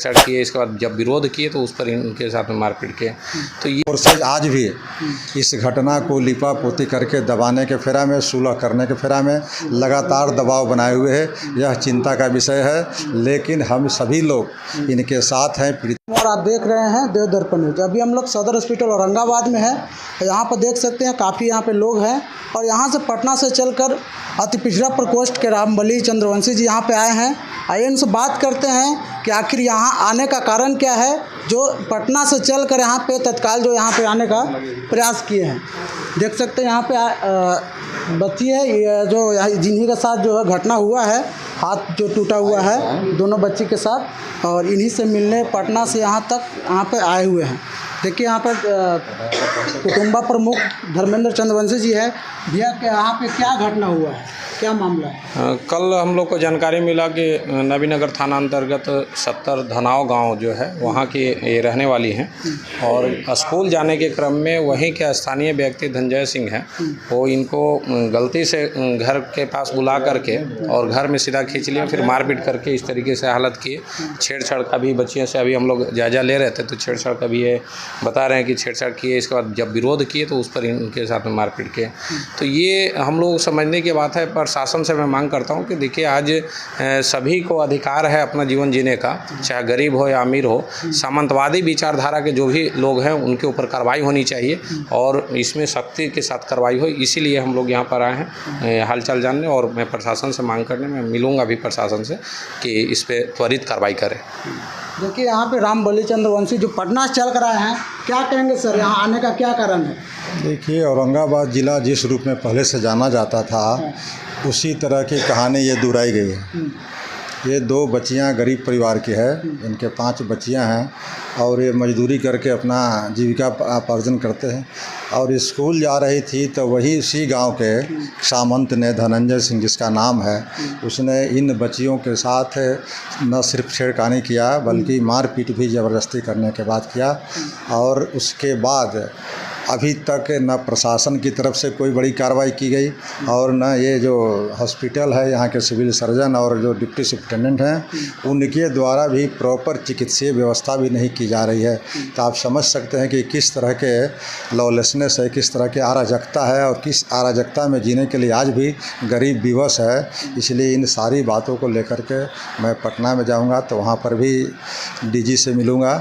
सड़ किए, इसके बाद जब विरोध किए तो उस पर इनके साथ में मारपीट किए। तो ये और से आज भी इस घटना को लिपा पोती करके दबाने के फेरा में, सुलह करने के फेरा में लगातार दबाव बनाए हुए है। यह चिंता का विषय है, लेकिन हम सभी लोग इनके साथ हैं। और आप देख रहे हैं देव दर्पण न्यूज। अभी हम लोग सदर हॉस्पिटल औरंगाबाद में है। यहाँ पर देख सकते हैं काफ़ी यहाँ पे लोग हैं और यहाँ से पटना से चलकर अति पिछड़ा प्रकोष्ठ के रामबली चंद्रवंशी जी यहाँ पे आए हैं। आइए इनसे बात करते हैं कि आखिर यहाँ आने का कारण क्या है, जो पटना से चलकर यहाँ पे तत्काल जो यहाँ पे आने का प्रयास किए हैं। देख सकते हैं यहाँ पे बच्ची है, ये जो जिन्हीं के साथ जो है घटना हुआ है, हाथ जो टूटा हुआ है दोनों बच्ची के साथ, और इन्हीं से मिलने पटना से यहाँ तक यहाँ पे आए हुए हैं। देखिए यहाँ पर कुटुंबा प्रमुख धर्मेंद्र चंद्रवंशी जी है। भैया के यहाँ पे क्या घटना हुआ है, क्या मामला है? कल हम लोग को जानकारी मिला कि नबीनगर थाना अंतर्गत 70 धनाव गांव जो है वहाँ की ये रहने वाली हैं और स्कूल जाने के क्रम में वहीं के स्थानीय व्यक्ति धनंजय सिंह हैं, वो इनको गलती से घर के पास बुला करके और घर में सीधा खींच लिया, फिर मारपीट करके इस तरीके से हालत किए। छेड़छाड़ का भी बच्चियों से अभी हम लोग जायजा ले रहे थे तो छेड़छाड़ का भी ये बता रहे हैं कि छेड़छाड़ किए, इसके बाद जब विरोध किए तो उस पर इनके साथ में मारपीट किए। तो ये हम लोग समझने की बात है। प्रशासन से मैं मांग करता हूं कि देखिए आज सभी को अधिकार है अपना जीवन जीने का, चाहे गरीब हो या अमीर हो। सामंतवादी विचारधारा के जो भी लोग हैं उनके ऊपर कार्रवाई होनी चाहिए और इसमें सख्ती के साथ कार्रवाई हो। इसीलिए हम लोग यहाँ पर आए हैं हालचाल जानने, और मैं प्रशासन से मांग करने में मिलूँगा भी प्रशासन से कि इस पर त्वरित कार्रवाई करें। देखिए यहाँ पे रामबली चंद्रवंशी जो पटना से चल कर आए हैं, क्या कहेंगे सर, यहाँ आने का क्या कारण है? देखिए, औरंगाबाद ज़िला जिस रूप में पहले से जाना जाता था उसी तरह की कहानी ये दोहराई गई है। ये 2 बच्चियाँ गरीब परिवार की है, इनके 5 बच्चियाँ हैं और ये मजदूरी करके अपना जीविका उपार्जन करते हैं। और स्कूल जा रही थी तो वही उसी गांव के सामंत ने, धनंजय सिंह जिसका नाम है, उसने इन बच्चियों के साथ न सिर्फ छेड़खानी किया बल्कि मारपीट भी ज़बरदस्ती करने के बाद किया। और उसके बाद अभी तक न प्रशासन की तरफ से कोई बड़ी कार्रवाई की गई और न ये जो हॉस्पिटल है यहाँ के सिविल सर्जन और जो डिप्टी सुप्रिटेंडेंट हैं उनके द्वारा भी प्रॉपर चिकित्सीय व्यवस्था भी नहीं की जा रही है। तो आप समझ सकते हैं कि किस तरह के लॉलेसनेस है, किस तरह की अराजकता है और किस अराजकता में जीने के लिए आज भी गरीब विवश है। इसलिए इन सारी बातों को लेकर के मैं पटना में जाऊँगा तो वहाँ पर भी DG से मिलूँगा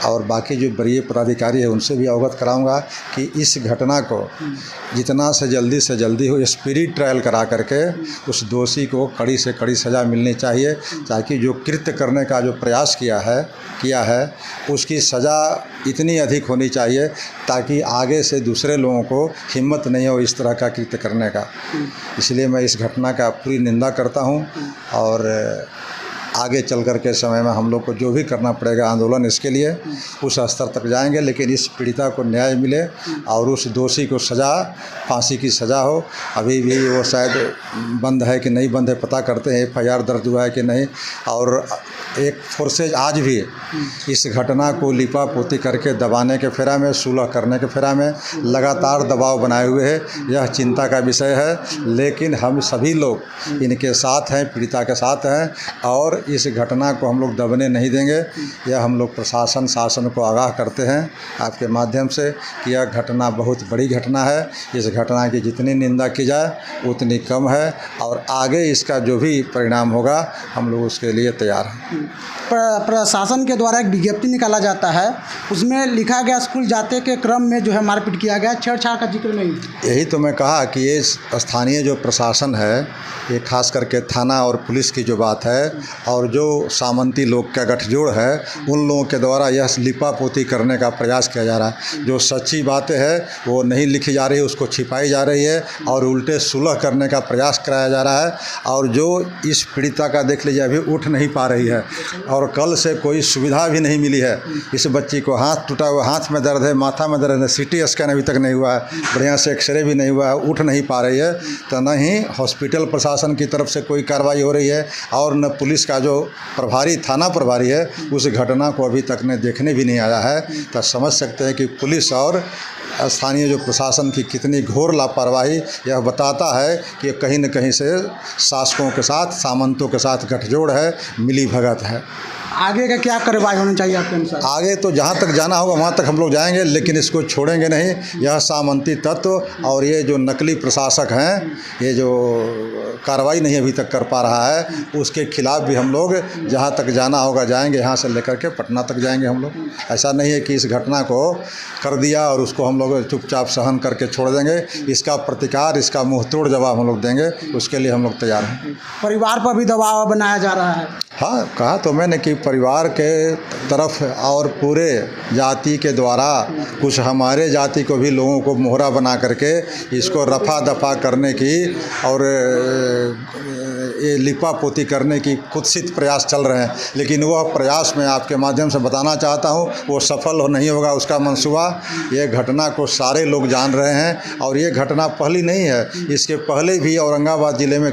और बाकी जो वरीय पदाधिकारी है उनसे भी अवगत कराऊँगा कि इस घटना को जितना से जल्दी हो स्पिरिट ट्रायल करा करके उस दोषी को कड़ी से कड़ी सज़ा मिलनी चाहिए, ताकि जो कृत्य करने का जो प्रयास किया है उसकी सज़ा इतनी अधिक होनी चाहिए ताकि आगे से दूसरे लोगों को हिम्मत नहीं हो इस तरह का कृत्य करने का। इसलिए मैं इस घटना का पूरी निंदा करता हूँ और आगे चल कर के समय में हम लोग को जो भी करना पड़ेगा आंदोलन इसके लिए उस स्तर तक जाएंगे, लेकिन इस पीड़िता को न्याय मिले और उस दोषी को सज़ा, फांसी की सज़ा हो। अभी भी वो शायद बंद है कि नहीं बंद है पता करते हैं, FIR दर्ज हुआ है कि नहीं। और एक फोर्सेज आज भी इस घटना को लिपा पोती करके दबाने के फेरा में, सुलह करने के फेरा में लगातार दबाव बनाए हुए है। यह चिंता का विषय है, लेकिन हम सभी लोग इनके साथ हैं, पीड़िता के साथ हैं और इस घटना को हम लोग दबने नहीं देंगे। यह हम लोग प्रशासन शासन को आगाह करते हैं आपके माध्यम से कि यह घटना बहुत बड़ी घटना है। इस घटना की जितनी निंदा की जाए उतनी कम है और आगे इसका जो भी परिणाम होगा हम लोग उसके लिए तैयार हैं। प्रशासन के द्वारा एक विज्ञप्ति निकाला जाता है, उसमें लिखा गया स्कूल जाते के क्रम में जो है मारपीट किया गया, छेड़छाड़ का जिक्र नहीं। यही तो मैं कहा कि ये स्थानीय जो प्रशासन है, ये खास करके थाना और पुलिस की जो बात है और जो सामंती लोग का गठजोड़ है उन लोगों के द्वारा यह लिपा पोती करने का प्रयास किया जा रहा है। जो सच्ची बातें हैं वो नहीं लिखी जा रही, उसको छिपाई जा रही है और उल्टे सुलह करने का प्रयास कराया जा रहा है। और जो इस पीड़िता का देख लीजिए अभी उठ नहीं पा रही है और कल से कोई सुविधा भी नहीं मिली है। इस बच्ची को हाथ टूटा हुआ, हाथ में दर्द है, माथा में दर्द है, CT स्कैन अभी तक नहीं हुआ है, बढ़िया से एक्सरे भी नहीं हुआ है, उठ नहीं पा रही है। तो न ही हॉस्पिटल प्रशासन की तरफ से कोई कार्रवाई हो रही है और न पुलिस का जो प्रभारी, थाना प्रभारी है, उस घटना को अभी तक ने देखने भी नहीं आया है। तो समझ सकते हैं कि पुलिस और स्थानीय जो प्रशासन की कितनी घोर लापरवाही यह बताता है कि कहीं न कहीं से शासकों के साथ, सामंतों के साथ गठजोड़ है, मिली भगत है। आगे का क्या कार्रवाई होना चाहिए आपके अनुसार? आगे तो जहाँ तक जाना होगा वहाँ तक हम लोग जाएंगे, लेकिन इसको छोड़ेंगे नहीं। यह सामंती तत्व और ये जो नकली प्रशासक हैं, ये जो कार्रवाई नहीं अभी तक कर पा रहा है, उसके खिलाफ भी हम लोग जहाँ तक जाना होगा जाएंगे। यहाँ से लेकर के पटना तक जाएंगे हम लोग। ऐसा नहीं है कि इस घटना को कर दिया और उसको हम लोग चुपचाप सहन करके छोड़ देंगे। इसका प्रतिकार, इसका मुंहतोड़ जवाब हम लोग देंगे। उसके लिए हम लोग तैयार हैं। परिवार पर भी दबाव बनाया जा रहा है। हाँ, कहा तो मैंने कि परिवार के तरफ और पूरे जाति के द्वारा कुछ हमारे जाति को भी लोगों को मोहरा बना करके इसको रफा दफा करने की और ये लिपा पोती करने की कुत्सित प्रयास चल रहे हैं। लेकिन वह प्रयास मैं आपके माध्यम से बताना चाहता हूँ, वो सफल नहीं होगा उसका मंसूबा। ये घटना को सारे लोग जान रहे हैं और ये घटना पहली नहीं है। इसके पहले भी औरंगाबाद ज़िले में